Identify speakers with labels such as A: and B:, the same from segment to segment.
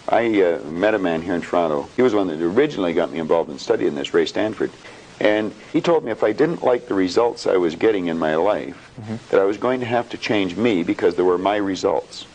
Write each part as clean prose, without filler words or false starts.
A: I met a man here in Toronto. He was one that originally got me involved in studying this, Ray Stanford. And he told me if I didn't like the results I was getting in my life, that I was going to have to change me because they were my results.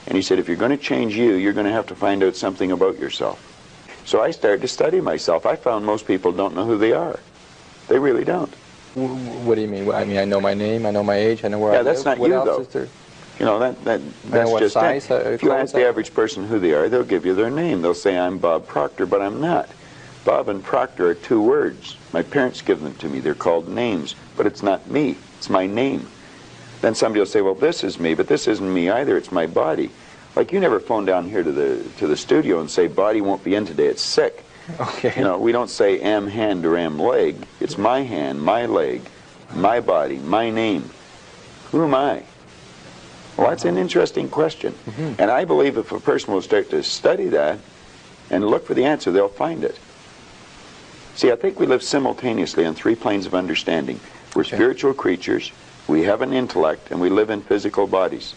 A: And he said, if you're going to change you, you're going to have to find out something about yourself. So I started to study myself. I found most people don't know who they are. They really don't.
B: What do you mean? I mean, I know my name, I know my age, I know where I live.
A: Yeah, that's not
B: what
A: you,
B: else
A: though.
B: Is there?
A: You know, that's
B: what
A: just
B: size,
A: it. If you ask the average person who they are, they'll give you their name. They'll say, I'm Bob Proctor, but I'm not. Bob and Proctor are two words. My parents give them to me. They're called names, but it's not me. It's my name. Then somebody will say, well, this is me, but this isn't me either. It's my body. Like, you never phone down here to the studio and say, body won't be in today. It's sick.
B: Okay.
A: You know, we don't say am hand or am leg. It's my hand, my leg, my body, my name. Who am I? Well, that's an interesting question. And I believe if a person will start to study that and look for the answer, they'll find it. See, I think we live simultaneously on three planes of understanding. We're spiritual creatures, we have an intellect, and we live in physical bodies.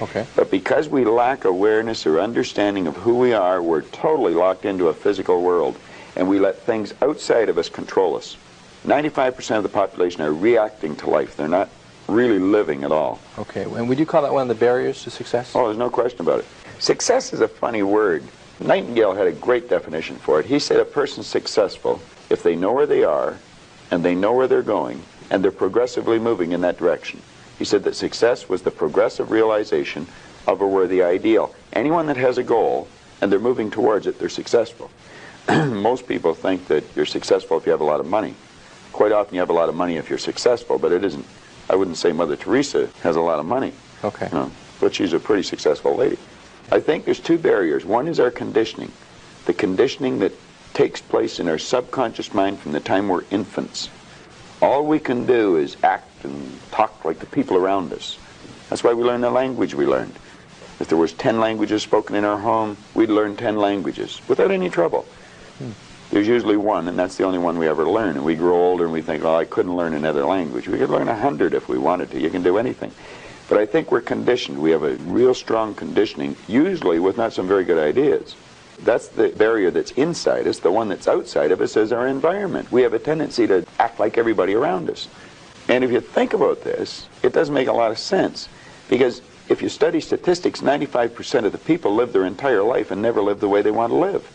B: Okay.
A: But because we lack awareness or understanding of who we are, we're totally locked into a physical world, and we let things outside of us control us. 95% of the population are reacting to life. They're not really living at all.
B: Okay, and would you call that one of the barriers to success?
A: Oh, there's no question about it. Success is a funny word. Nightingale had a great definition for it. He said a person's successful if they know where they are, and they know where they're going, and they're progressively moving in that direction. He said that success was the progressive realization of a worthy ideal. Anyone that has a goal, and they're moving towards it, they're successful. Most people think that you're successful if you have a lot of money. Quite often you have a lot of money if you're successful, but it isn't. I wouldn't say Mother Teresa has a lot of money.
B: Okay.
A: No, but she's a pretty successful lady. I think there's two barriers. One is our conditioning. The conditioning that takes place in our subconscious mind from the time we're infants. All we can do is act and talk like the people around us. That's why we learn the language we learned. If there was 10 languages spoken in our home, we'd learn 10 languages without any trouble. There's usually one, and that's the only one we ever learn. And we grow older and we think, oh, I couldn't learn another language. We could learn 100 if we wanted to. You can do anything. But I think we're conditioned. We have a real strong conditioning, usually with not some very good ideas. That's the barrier that's inside us. The one that's outside of us is our environment. We have a tendency to act like everybody around us. And if you think about this, it does make a lot of sense. Because if you study statistics, 95% of the people live their entire life and never live the way they want to live.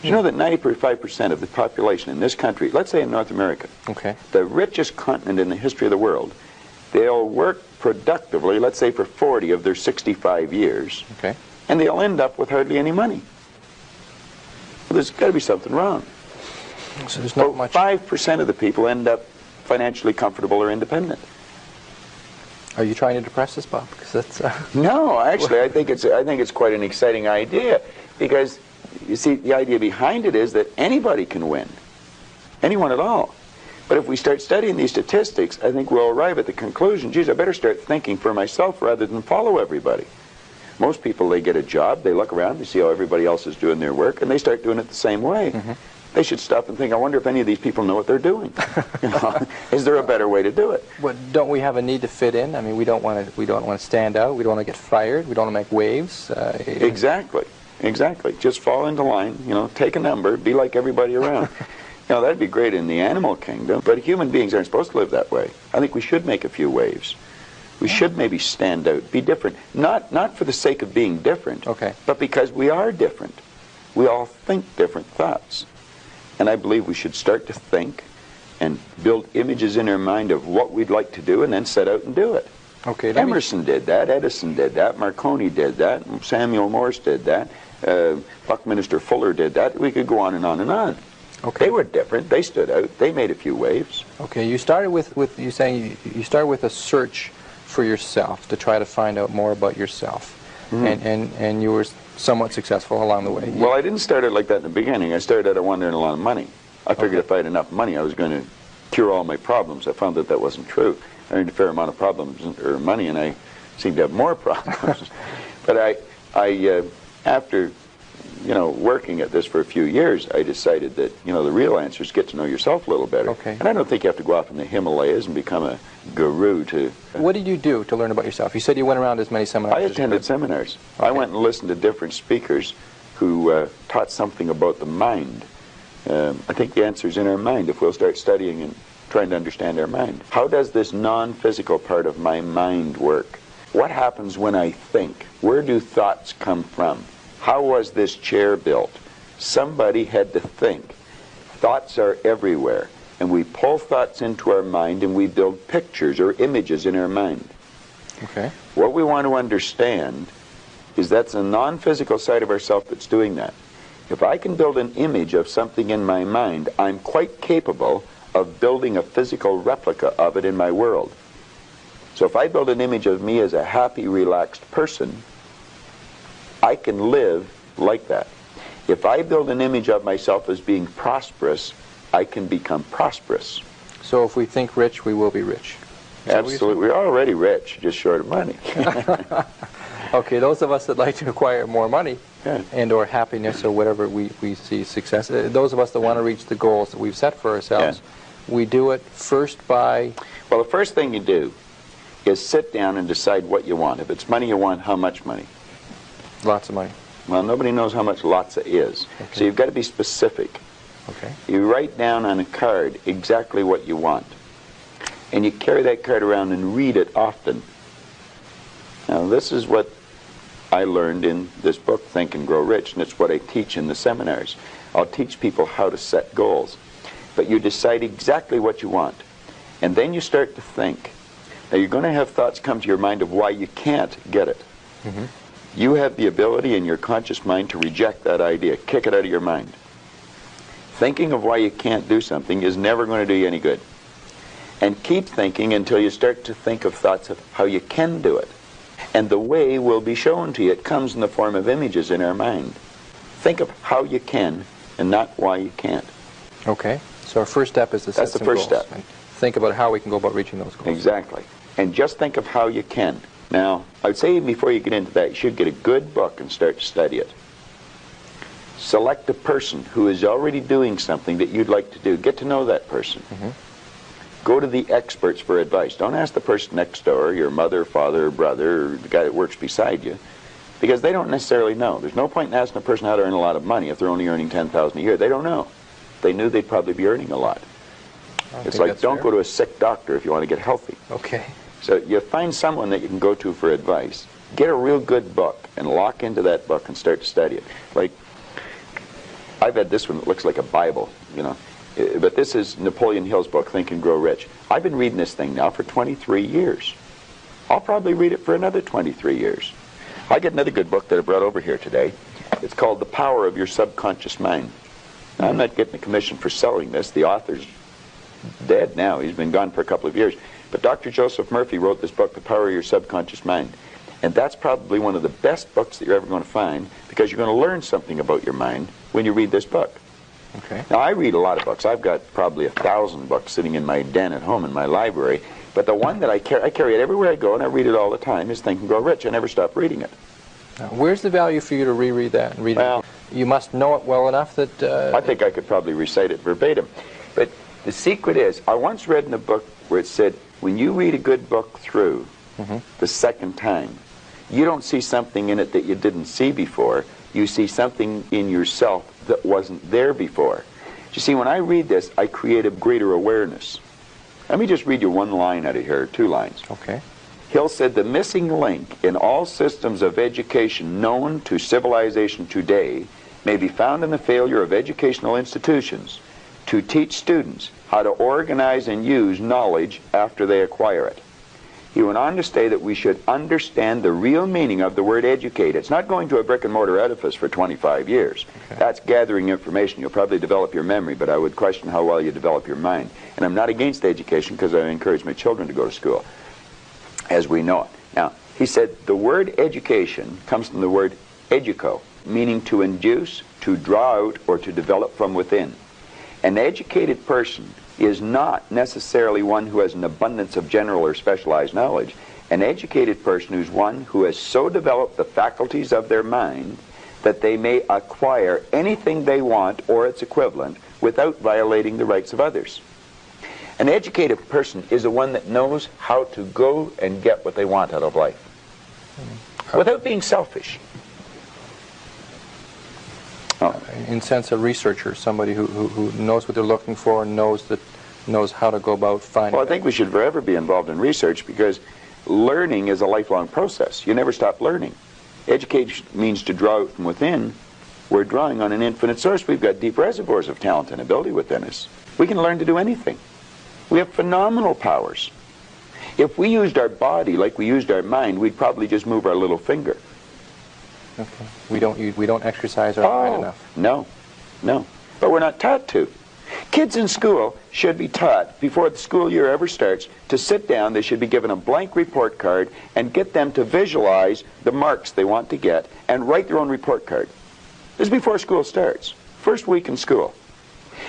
A: You know that 95% of the population in this country, let's say in North America, the richest continent in the history of the world, they'll work productively, let's say for 40 of their 65 years, and they'll end up with hardly any money. Well, there's got to be something wrong.
B: So there's not much.
A: 5% of the people end up financially comfortable or independent.
B: Are you trying to depress us, Bob? Because that's
A: No, actually, I think it's quite an exciting idea, because you see, the idea behind it is that anybody can win. Anyone at all. But if we start studying these statistics, I think we'll arrive at the conclusion, geez, I better start thinking for myself rather than follow everybody. Most people, they get a job, they look around, they see how everybody else is doing their work, and they start doing it the same way. They should stop and think, I wonder if any of these people know what they're doing. You know, is there a better way to do it?
B: But don't we have a need to fit in? I mean, we don't want to stand out. We don't want to get fired. We don't want to make waves.
A: Exactly. Exactly. Just fall into line, you know, take a number, be like everybody around. You know, that'd be great in the animal kingdom, but human beings aren't supposed to live that way. I think we should make a few waves. We should maybe stand out, be different. Not for the sake of being different, but because we are different. We all think different thoughts. And I believe we should start to think and build images in our mind of what we'd like to do and then set out and do it. Emerson did that, Edison did that, Marconi did that, Samuel Morse did that, Buckminster Fuller did that. We could go on and on and on. They were different. They stood out. They made a few waves.
B: You started with you saying you started with a search for yourself to try to find out more about yourself, and you were somewhat successful along the way.
A: Well, I didn't start it like that in the beginning. I started out of wanting a lot of money. I figured if I had enough money, I was going to cure all my problems. I found that that wasn't true. I earned a fair amount of problems or money, and I seemed to have more problems. But after working at this for a few years, I decided that, the real answer is get to know yourself a little better.
B: Okay.
A: And I don't think you have to go off in the Himalayas and become a guru to...
B: What did you do to learn about yourself? You said you went around as many seminars
A: I
B: as you
A: attended
B: could.
A: seminars.
B: Okay.
A: I went and listened to different speakers who taught something about the mind. I think the answer is in our mind if we'll start studying and trying to understand our mind. How does this non-physical part of my mind work? What happens when I think? Where do thoughts come from? How was this chair built? Somebody had to think. Thoughts are everywhere, and we pull thoughts into our mind and we build pictures or images in our mind.
B: Okay.
A: What we want to understand is that's a non-physical side of ourself that's doing that. If I can build an image of something in my mind, I'm quite capable of building a physical replica of it in my world. So if I build an image of me as a happy, relaxed person, I can live like that. If I build an image of myself as being prosperous, I can become prosperous.
B: So if we think rich, we will be rich.
A: Absolutely. We're already rich, just short of money.
B: Okay, those of us that like to acquire more money
A: Yeah.
B: and or happiness or whatever we see success, those of us that want to reach the goals that we've set for ourselves, we do it first by...
A: Well, the first thing you do is sit down and decide what you want. If it's money you want, how much money?
B: Lots of money.
A: Well, nobody knows how much lots is.
B: Okay.
A: So you've got to be specific.
B: Okay.
A: You write down on a card exactly what you want. And you carry that card around and read it often. Now, this is what I learned in this book, Think and Grow Rich, and it's what I teach in the seminars. I'll teach people how to set goals. But you decide exactly what you want. And then you start to think. Now, you're going to have thoughts come to your mind of why you can't get it.
B: Mm-hmm.
A: You have the ability in your conscious mind to reject that idea, kick it out of your mind. Thinking of why you can't do something is never going to do you any good. And keep thinking until you start to think of thoughts of how you can do it. And the way will be shown to you. It comes in the form of images in our mind. Think of how you can and not why you can't.
B: Okay. So our first step is to set
A: That's the
B: some
A: first
B: goals
A: step.
B: and think about how we can go about reaching those goals.
A: Exactly. And just think of how you can. Now, I would say even before you get into that, you should get a good book and start to study it. Select a person who is already doing something that you'd like to do. Get to know that person.
B: Mm-hmm.
A: Go to the experts for advice. Don't ask the person next door, your mother, father, brother, or the guy that works beside you, because they don't necessarily know. There's no point in asking a person how to earn a lot of money if they're only earning $10,000 a year. They don't know. If they knew, they'd probably be earning a lot. It's like, don't go to a sick doctor if you want to get healthy.
B: Okay.
A: So you find someone that you can go to for advice. Get a real good book and lock into that book and start to study it. Like, I've had this one that looks like a Bible, but this is Napoleon Hill's book, Think and Grow Rich. I've been reading this thing now for 23 years. I'll probably read it for another 23 years. I get another good book that I brought over here today. It's called The Power of Your Subconscious Mind. Now, I'm not getting a commission for selling this. The author's dead now. He's been gone for a couple of years. But Dr. Joseph Murphy wrote this book, The Power of Your Subconscious Mind. And that's probably one of the best books that you're ever going to find, because you're going to learn something about your mind when you read this book.
B: Okay.
A: Now, I read a lot of books. I've got probably 1,000 books sitting in my den at home in my library. But the one that I carry it everywhere I go, and I read it all the time, is Think and Grow Rich. I never stop reading it.
B: Now, where's the value for you to reread that and read
A: Well,
B: it? You must know it well enough that...
A: I think I could probably recite it verbatim. But the secret is, I once read in a book where it said, when you read a good book through the second time, you don't see something in it that you didn't see before. You see something in yourself that wasn't there before. You see, when I read this, I create a greater awareness. Let me just read you one line out of here, 2 lines.
B: Okay.
A: Hill said, the missing link in all systems of education known to civilization today may be found in the failure of educational institutions to teach students how to organize and use knowledge after they acquire it. He went on to say that we should understand the real meaning of the word educate. It's not going to a brick and mortar edifice for 25 years. Okay. That's gathering information. You'll probably develop your memory, but I would question how well you develop your mind. And I'm not against education, because I encourage my children to go to school, as we know it. Now, he said the word education comes from the word educo, meaning to induce, to draw out, or to develop from within. An educated person is not necessarily one who has an abundance of general or specialized knowledge. An educated person is one who has so developed the faculties of their mind that they may acquire anything they want or its equivalent without violating the rights of others. An educated person is the one that knows how to go and get what they want out of life without being selfish. Oh.
B: In sense, a researcher, somebody who knows what they're looking for, knows how to go about finding.
A: Well, I think we should forever be involved in research, because learning is a lifelong process. You never stop learning. Education means to draw from within. We're drawing on an infinite source. We've got deep reservoirs of talent and ability within us. We can learn to do anything. We have phenomenal powers. If we used our body like we used our mind, we'd probably just move our little finger.
B: Okay. We don't exercise our mind enough.
A: No. But we're not taught to. Kids in school should be taught, before the school year ever starts, to sit down. They should be given a blank report card and get them to visualize the marks they want to get and write their own report card. This is before school starts, first week in school.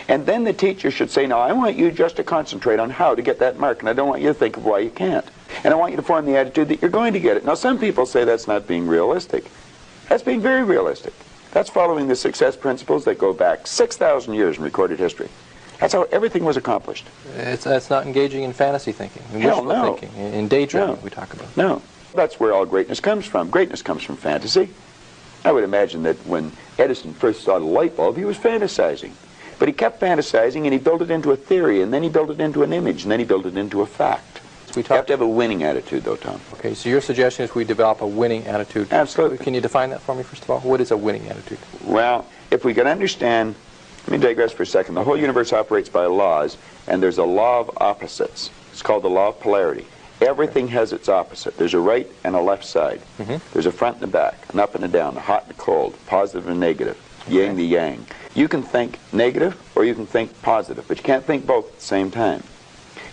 A: And then the teacher should say, now I want you just to concentrate on how to get that mark, and I don't want you to think of why you can't. And I want you to form the attitude that you're going to get it. Now some people say that's not being realistic. That's being very realistic. That's following the success principles that go back 6,000 years in recorded history. That's how everything was accomplished.
B: That's not engaging in fantasy thinking, in
A: Hell
B: wishful
A: no.
B: thinking, in daydreaming we talk about.
A: No. That's where all greatness comes from. Greatness comes from fantasy. I would imagine that when Edison first saw the light bulb, he was fantasizing. But he kept fantasizing, and he built it into a theory, and then he built it into an image, and then he built it into a fact. You have to have a winning attitude, though, Tom.
B: Okay, so your suggestion is we develop a winning attitude.
A: Absolutely.
B: Can you define that for me, first of all? What is a winning attitude?
A: Well, if we can understand, let me digress for a second. The whole universe operates by laws, and there's a law of opposites. It's called the law of polarity. Everything has its opposite. There's a right and a left side. There's a front and a back, an up and a down, a hot and a cold, positive and negative, yin the yang. You can think negative or you can think positive, but you can't think both at the same time.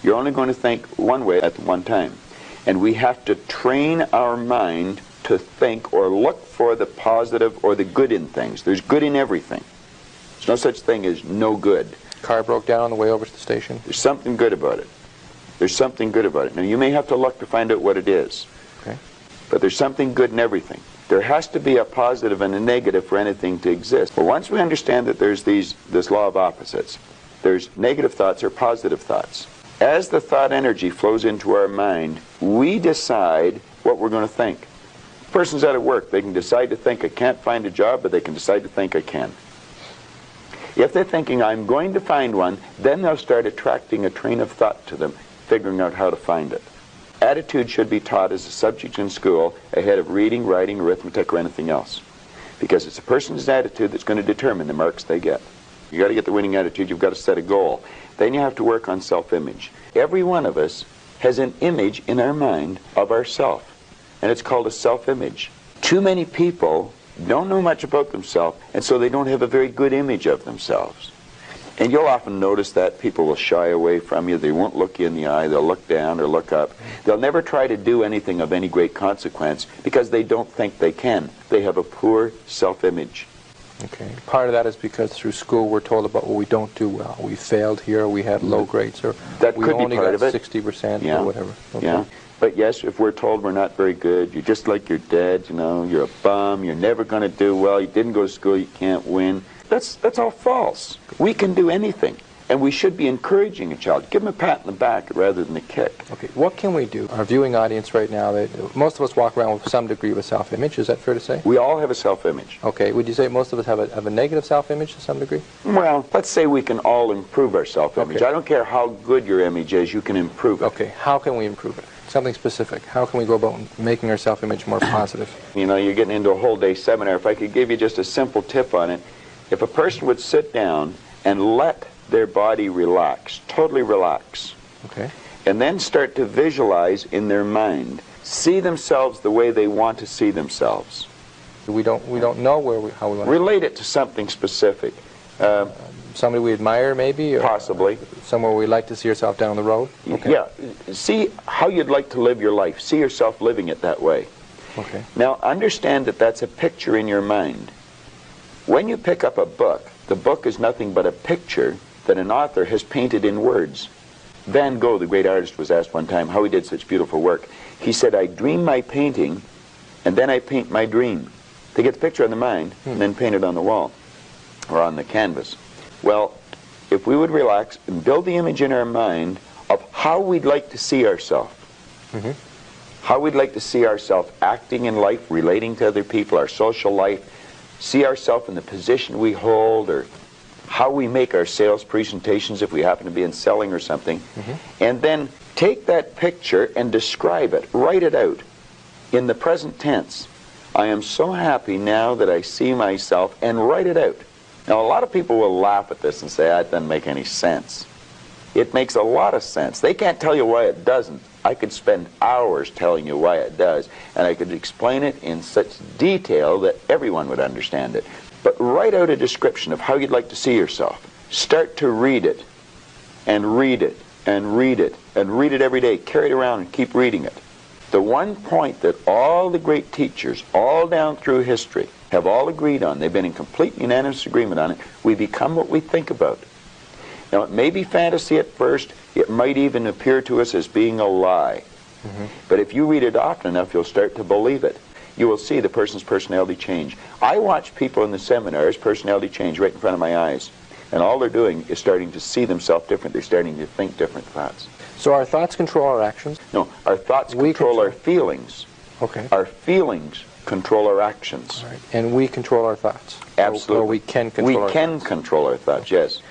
A: You're only going to think one way at one time. And we have to train our mind to think or look for the positive or the good in things. There's good in everything. There's no such thing as no good.
B: Car broke down on the way over to the station.
A: There's something good about it. There's something good about it. Now, you may have to look to find out what it is.
B: Okay.
A: But there's something good in everything. There has to be a positive and a negative for anything to exist. But once we understand that there's this law of opposites, there's negative thoughts or positive thoughts. As the thought energy flows into our mind, we decide what we're going to think. A person's out of work. They can decide to think, I can't find a job, but they can decide to think, I can. If they're thinking, I'm going to find one, then they'll start attracting a train of thought to them, figuring out how to find it. Attitude should be taught as a subject in school ahead of reading, writing, arithmetic, or anything else. Because it's a person's attitude that's going to determine the marks they get. You've got to get the winning attitude. You've got to set a goal. Then you have to work on self-image. Every one of us has an image in our mind of ourself, and it's called a self-image. Too many people don't know much about themselves, and so they don't have a very good image of themselves. And you'll often notice that people will shy away from you. They won't look you in the eye. They'll look down or look up. They'll never try to do anything of any great consequence because they don't think they can. They have a poor self-image.
B: Okay. Part of that is because through school we're told about, well, we don't do well. We failed here, we had low grades, or
A: that
B: we
A: could
B: only
A: be part
B: got
A: of it.
B: 60%
A: Yeah.
B: or whatever. Okay.
A: Yeah. But yes, if we're told we're not very good, you're just like your dad, you know, you're a bum, you're never going to do well, you didn't go to school, you can't win. That's all false. We can do anything. And we should be encouraging a child. Give them a pat in the back rather than a kick.
B: Okay, what can we do? Our viewing audience right now, most of us walk around with some degree of a self-image. Is that fair to say?
A: We all have a self-image.
B: Okay, would you say most of us have a negative self-image to some degree?
A: Well, let's say we can all improve our self-image.
B: Okay.
A: I don't care how good your image is, you can improve it.
B: Okay, how can we improve it? Something specific. How can we go about making our self-image more positive?
A: You know, you're getting into a whole day seminar. If I could give you just a simple tip on it, if a person would sit down and let their body relax, totally relax,
B: okay,
A: and then start to visualize in their mind, see themselves the way they want to see themselves.
B: We don't know how we want to.
A: Relate it to something specific.
B: Somebody we admire, maybe? Or
A: Possibly.
B: Somewhere we'd like to see yourself down the road? Okay.
A: Yeah. See how you'd like to live your life. See yourself living it that way.
B: Okay.
A: Now, understand that that's a picture in your mind. When you pick up a book, the book is nothing but a picture that an author has painted in words. Van Gogh, the great artist, was asked one time how he did such beautiful work. He said, I dream my painting, and then I paint my dream. They get the picture in the mind and then paint it on the wall or on the canvas. Well, if we would relax and build the image in our mind of how we'd like to see ourselves, how we'd like to see ourselves acting in life, relating to other people, our social life, see ourselves in the position we hold, or how we make our sales presentations if we happen to be in selling or something, and then take that picture and describe it, write it out in the present tense. I am so happy now that I see myself, and write it out. Now, a lot of people will laugh at this and say, that doesn't make any sense. It makes a lot of sense. They can't tell you why it doesn't. I could spend hours telling you why it does, and I could explain it in such detail that everyone would understand it. But write out a description of how you'd like to see yourself. Start to read it, and read it, and read it, and read it every day. Carry it around and keep reading it. The one point that all the great teachers, all down through history, have all agreed on, they've been in complete unanimous agreement on it, we become what we think about. Now, it may be fantasy at first, it might even appear to us as being a lie. But if you read it often enough, you'll start to believe it. You will see the person's personality change. I watch people in the seminars, personality change right in front of my eyes. And all they're doing is starting to see themselves different. They're starting to think different thoughts.
B: So our thoughts control our actions?
A: No, our thoughts control our feelings.
B: Okay.
A: Our feelings control our actions.
B: All right. And we control our thoughts?
A: Absolutely.
B: Or we can control our thoughts?
A: We can control our thoughts, yes.